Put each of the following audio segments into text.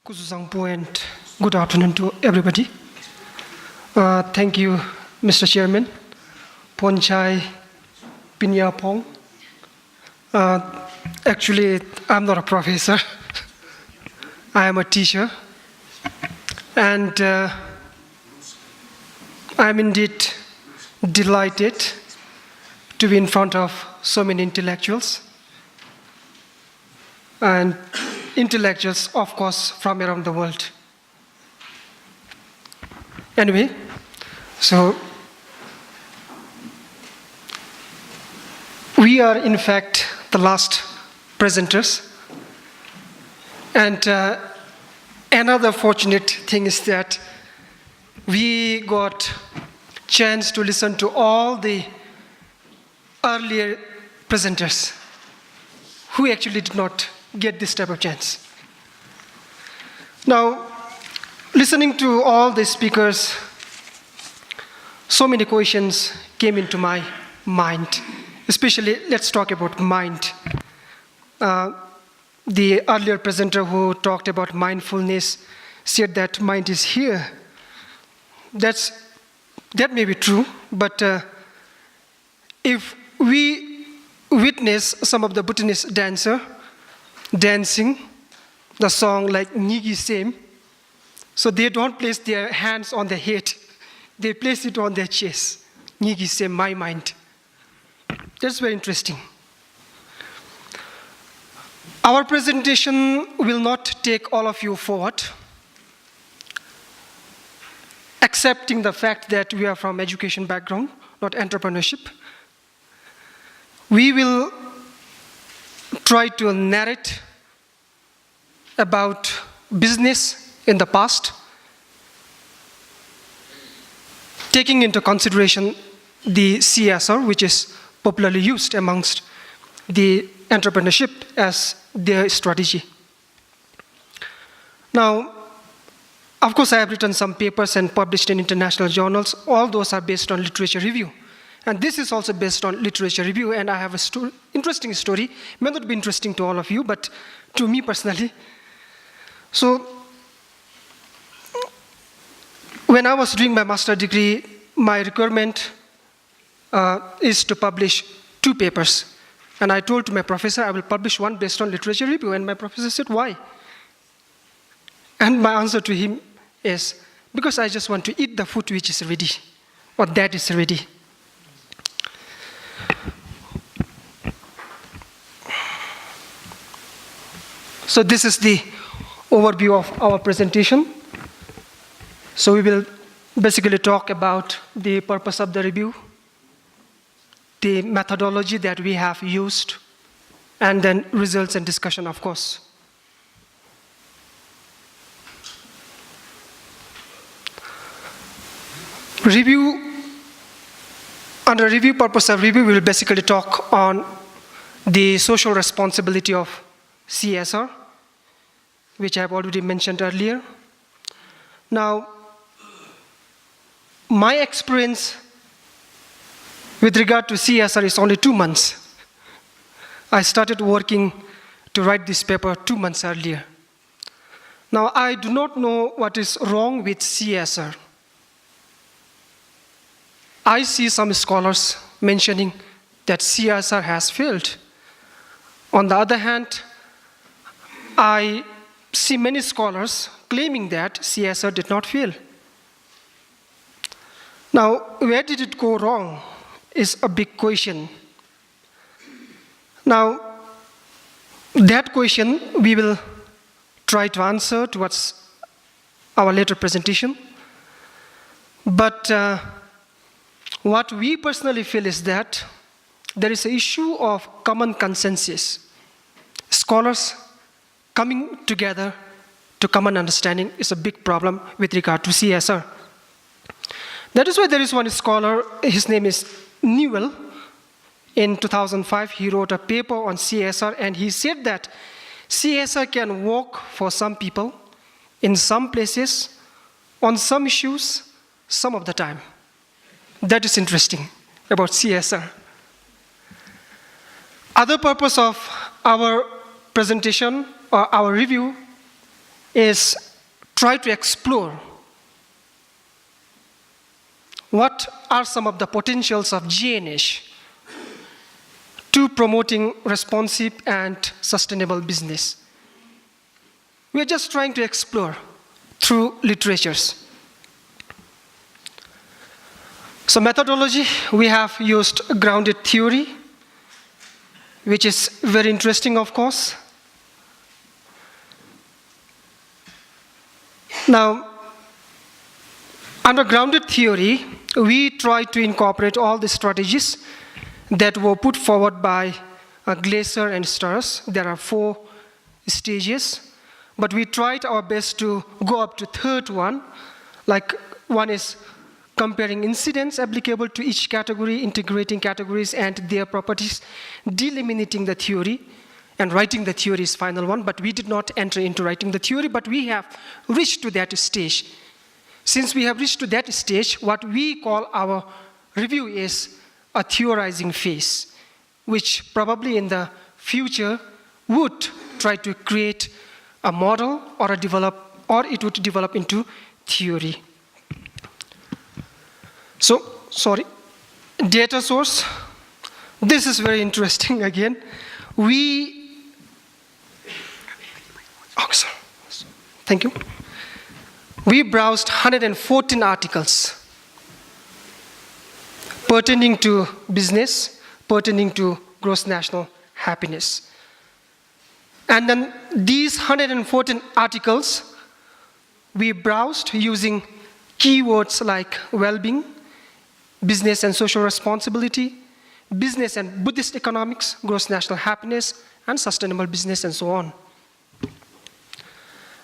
Kusuzangpo and good afternoon to everybody. Thank you, Mr. Chairman, Ponchai Pinyapong. Actually, I'm not a professor. I am a teacher. And I'm indeed delighted to be in front of so many intellectuals. And intellectuals, of course, from around the world. Anyway, so we are, in fact, the last presenters. And another fortunate thing is that we got chance to listen to all the earlier presenters who actually did not get this type of chance. Now, listening to all the speakers, so many questions came into my mind. Especially, let's talk about mind. The earlier presenter who talked about mindfulness said that mind is here. That may be true, but if we witness some of the Bhutanese dancer dancing the song like Nigi Sem, so they don't place their hands on their head, they place it on their chest. Nigi Sem, my mind. That's very interesting. Our presentation will not take all of you forward, accepting the fact that we are from education background, not entrepreneurship. We will try to narrate about business in the past, taking into consideration the CSR, which is popularly used amongst the entrepreneurship as their strategy. Now, of course, I have written some papers and published in international journals. All those are based on literature review. And this is also based on literature review, and I have a interesting story. May not be interesting to all of you, but to me personally. So, when I was doing my master's degree, my requirement is to publish 2 papers. And I told to my professor, I will publish one based on literature review. And my professor said, why? And my answer to him is, because I just want to eat the food which is ready, or that is ready. So this is the overview of our presentation. So we will basically talk about the purpose of the review, the methodology that we have used, and then results and discussion, of course. Under review purpose of review, we will basically talk on the social responsibility of CSR, which I have already mentioned earlier. Now, my experience with regard to CSR is only 2 months. I started working to write this paper 2 months earlier. Now, I do not know what is wrong with CSR. I see some scholars mentioning that CSR has failed. On the other hand, I see many scholars claiming that CSR did not fail. Now, where did it go wrong is a big question. Now, that question we will try to answer towards our later presentation. But what we personally feel is that there is an issue of common consensus. Scholars coming together to common understanding is a big problem with regard to CSR. That is why there is one scholar, his name is Newell. In 2005, he wrote a paper on CSR, and he said that CSR can work for some people, in some places, on some issues, some of the time. That is interesting about CSR. Other purpose of our presentation or our review is try to explore what are some of the potentials of GNH to promoting responsive and sustainable business. We are just trying to explore through literatures. So methodology, we have used grounded theory, which is very interesting, of course. Now, under grounded theory, we try to incorporate all the strategies that were put forward by Glaser and Stars. There are 4 stages, but we tried our best to go up to third one. Like one is comparing incidents applicable to each category, integrating categories and their properties, delimiting the theory, and writing the theory is final one. But we did not enter into writing the theory, but we have reached to that stage. Since we have reached to that stage, what we call our review is a theorizing phase, which probably in the future would try to create a model or it would develop into theory. So, data source. This is very interesting again. Thank you. We browsed 114 articles pertaining to business, pertaining to gross national happiness. And then these 114 articles, we browsed using keywords like well-being, business and social responsibility, business and Buddhist economics, gross national happiness, and sustainable business, and so on.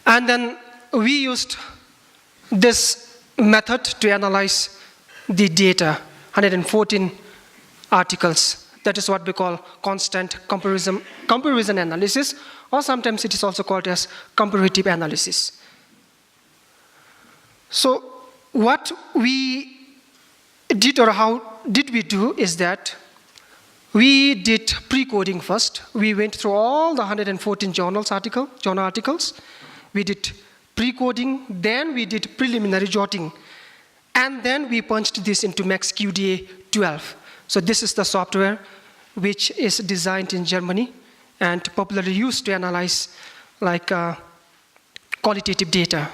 And then we used this method to analyze the data, 114 articles. That is what we call constant comparison analysis, or sometimes it is also called as comparative analysis. So what we did, or how did we do, is that we did pre-coding first. We went through all the 114 journal articles. We did pre-coding, then we did preliminary jotting, and then we punched this into MaxQDA 12. So this is the software which is designed in Germany and popularly used to analyze like qualitative data.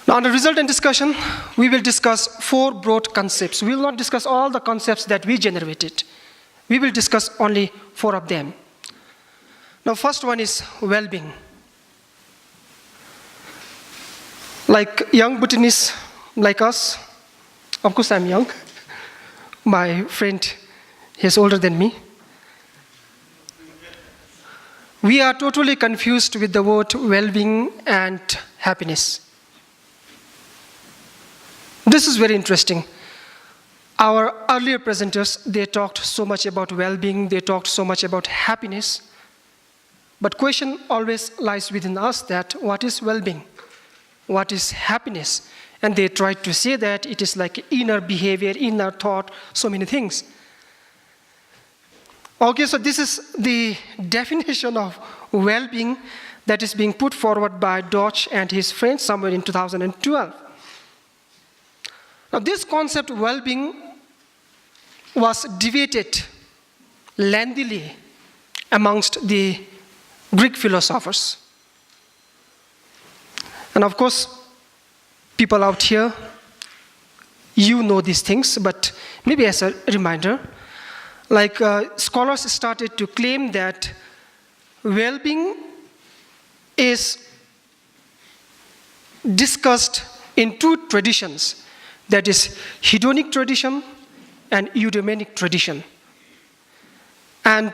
Now, under result and discussion, we will discuss 4 broad concepts. We will not discuss all the concepts that we generated. We will discuss only 4 of them. Now, first one is well-being. Like young Bhutanese like us, of course I'm young. My friend, he's older than me. We are totally confused with the word well-being and happiness. This is very interesting. Our earlier presenters, they talked so much about well-being, they talked so much about happiness. But question always lies within us that what is well-being? What is happiness? And they tried to say that it is like inner behavior, inner thought, so many things. Okay, so this is the definition of well-being that is being put forward by Dorji and his friends somewhere in 2012. Now, this concept of well-being was debated lengthily amongst the Greek philosophers. And of course, people out here, you know these things, but maybe as a reminder, like scholars started to claim that well-being is discussed in 2 traditions. That is hedonic tradition and eudaimonic tradition. And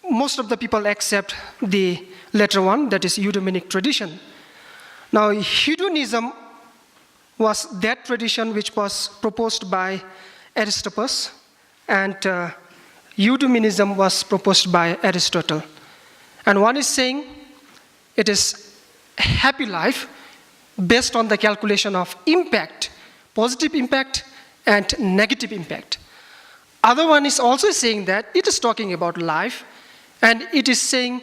most of the people accept the latter one, that is eudaimonic tradition. Now, hedonism was that tradition which was proposed by Aristotle, and eudaimonism was proposed by Aristotle. And one is saying it is a happy life based on the calculation of impact, positive impact and negative impact. Other one is also saying that it is talking about life, and it is saying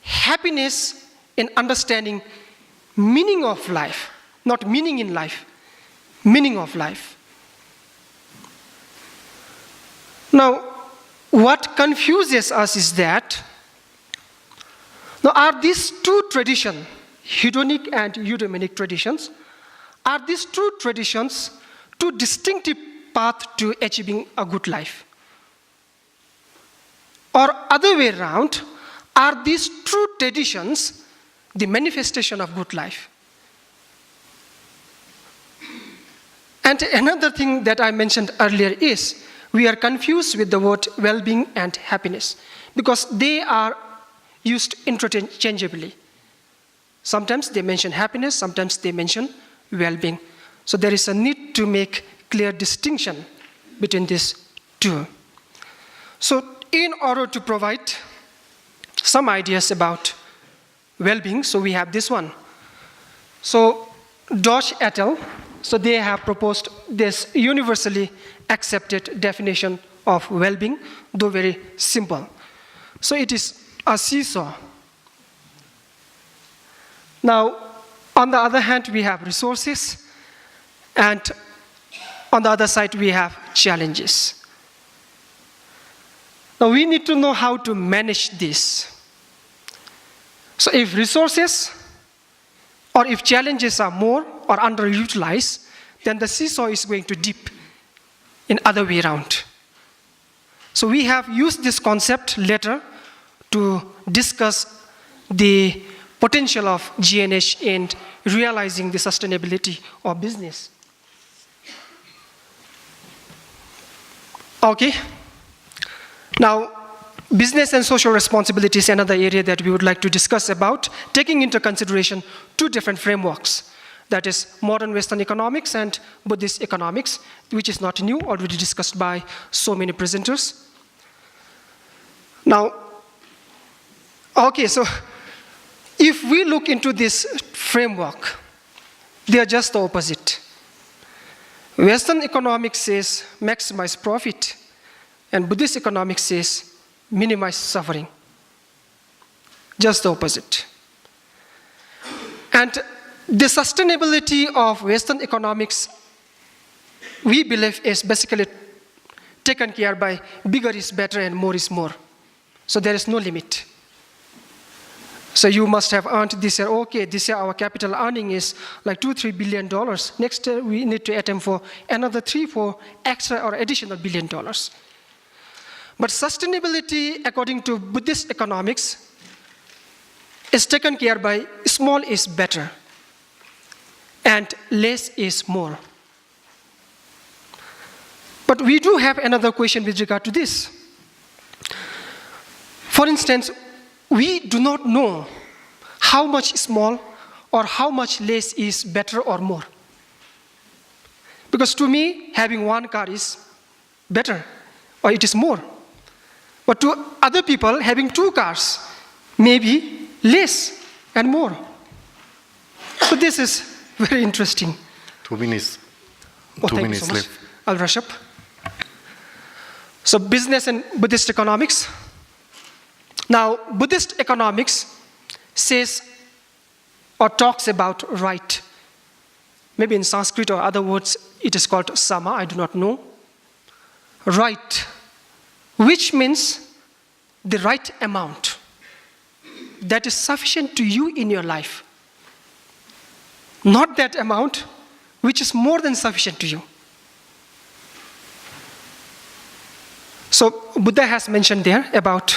happiness in understanding meaning of life, not meaning in life, meaning of life. Now, what confuses us is that, now are these two traditions, hedonic and eudaimonic traditions, are these two traditions two distinctive paths to achieving a good life? Or other way around, are these true traditions the manifestation of good life? And another thing that I mentioned earlier is we are confused with the word well-being and happiness because they are used interchangeably. Sometimes they mention happiness, sometimes they mention well-being. So there is a need to make clear distinction between these two. So in order to provide some ideas about well-being, so we have this one. So Dorji et al., so they have proposed this universally accepted definition of well-being, though very simple. So it is a seesaw. Now, on the other hand, we have resources, and on the other side, we have challenges. Now, we need to know how to manage this. So if resources or if challenges are more or underutilized, then the seesaw is going to dip in other way around. So we have used this concept later to discuss the potential of G&H in realizing the sustainability of business. Okay. Now, business and social responsibility is another area that we would like to discuss about, taking into consideration two different frameworks. That is modern Western economics and Buddhist economics, which is not new, already discussed by so many presenters. Now, okay, so if we look into this framework, they are just the opposite. Western economics says maximize profit, and Buddhist economics says minimize suffering. Just the opposite. And the sustainability of Western economics, we believe, is basically taken care by bigger is better and more is more. So there is no limit. So you must have earned this year, okay, this year our capital earning is like $2-3 billion. Next year we need to attempt for another 3-4 extra or additional $1 billion. But sustainability, according to Buddhist economics, is taken care by small is better and less is more. But we do have another question with regard to this. For instance, we do not know how much small or how much less is better or more. Because to me, having one car is better or it is more. But to other people, having 2 cars may be less and more. So this is very interesting. 2 minutes. Oh, 2 thank minutes you so much. left. I'll rush up. So business and Buddhist economics. Now, Buddhist economics says or talks about right. Maybe in Sanskrit or other words, it is called sama, I do not know. Right, which means the right amount that is sufficient to you in your life. Not that amount which is more than sufficient to you. So Buddha has mentioned there about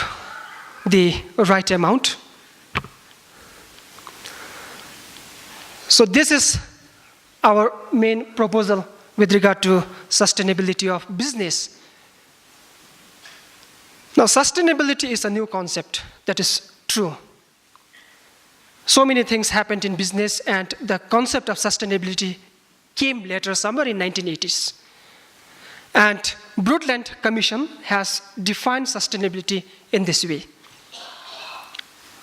the right amount. So this is our main proposal with regard to sustainability of business. Now, sustainability is a new concept, that is true. So many things happened in business, and the concept of sustainability came later, somewhere in 1980s. And Brundtland Commission has defined sustainability in this way,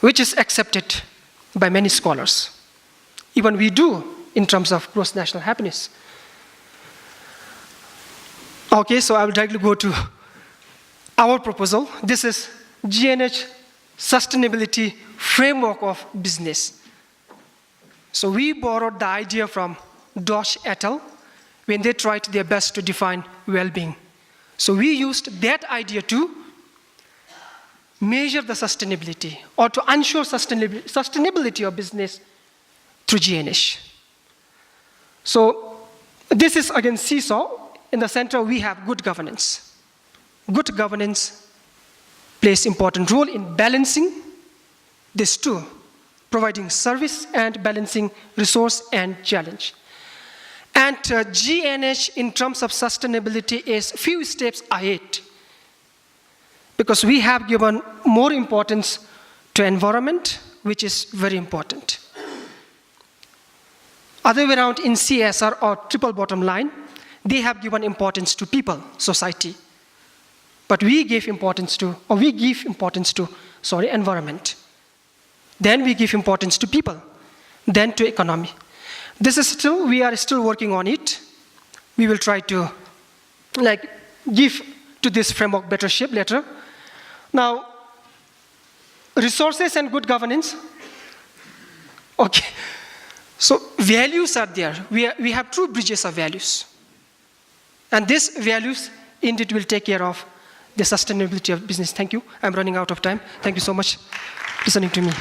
which is accepted by many scholars. Even we do in terms of gross national happiness. Okay, so I will directly go to our proposal. This is G&H sustainability framework of business. So we borrowed the idea from Dorji et al. When they tried their best to define well-being. So we used that idea to measure the sustainability or to ensure sustainability of business through GNH. So this is again seesaw. In the center we have good governance. Good governance plays important role in balancing these two, providing service and balancing resource and challenge. And GNH in terms of sustainability is few steps ahead, because we have given more importance to environment, which is very important. Other way around in CSR or triple bottom line, they have given importance to people, society. But we give importance to environment. Then we give importance to people, then to economy. We are still working on it. We will try to give to this framework better shape later. Now, resources and good governance. Okay, so values are there. We have true bridges of values. And these values indeed will take care of the sustainability of business. Thank you. I'm running out of time. Thank you so much for listening to me.